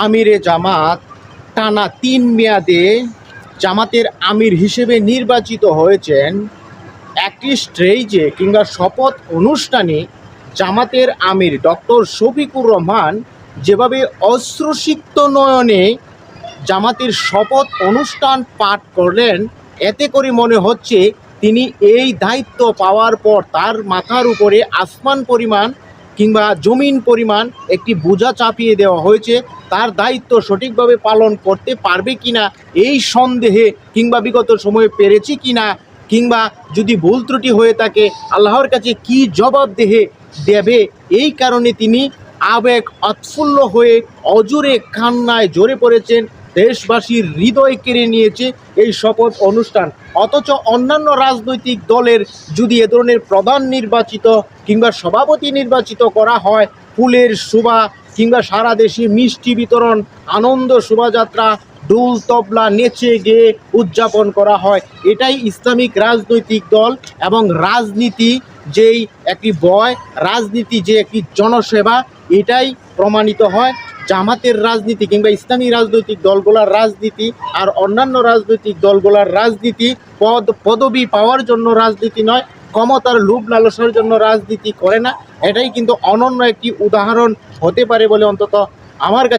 আমিরে জামাত টানা ৩ মেয়াদে জামাতের আমির হিসেবে নির্বাচিত হয়েছেন। একটি স্টেজে কিংবা শপথ অনুষ্ঠানে জামাতের আমির ডক্টর শফিকুর রহমান যেভাবে অশ্রুসিক্ত নয়নে জামাতের শপথ অনুষ্ঠান পাঠ করলেন, এতে করে মনে হচ্ছে তিনি এই দায়িত্ব পাওয়ার পর তার মাথার উপরে আসমান পরিমাণ কিংবা জমিন পরিমাণ একটি বোঝা চাপিয়ে দেওয়া হয়েছে। তার দায়িত্ব সঠিকভাবে পালন করতে পারবে কিনা এই সন্দেহে, কিংবা বিগত সময়ে পেরেছি কিনা, কিংবা যদি ভুল ত্রুটি হয়ে থাকে আল্লাহর কাছে কি জবাবদেহে দেবে, এই কারণে তিনি আবেগ উৎফুল্ল হয়ে অজুরে কান্নায় ঝরে পড়েছেন। দেশবাসীর হৃদয় কেড়ে নিয়েছে এই শপথ অনুষ্ঠান। অথচ অন্যান্য রাজনৈতিক দলের যদি এ ধরনের প্রধান নির্বাচিত কিংবা সভাপতি নির্বাচিত করা হয়, ফুলের শোভা কিংবা সারা দেশে মিষ্টি বিতরণ, আনন্দ শোভাযাত্রা, ডুল তবলা নেচে গেয়ে উদযাপন করা হয়। এটাই ইসলামিক রাজনৈতিক দল এবং রাজনীতি যেই একটি রাজনীতি যে একটি জনসেবা, এটাই প্রমাণিত হয়। জামাতের রাজনীতি কিংবা ইসলামী রাজনৈতিক দলগুলোর রাজনীতি আর অন্যান্য রাজনৈতিক দলগুলোর রাজনীতি পদবি পাওয়ার জন্য রাজনীতি নয়, ক্ষমতার লোভ লালসার জন্য রাজনীতি করে না। এটাই কিন্তু অনন্য একটি উদাহরণ হতে পারে বলে অন্তত আমার কাছে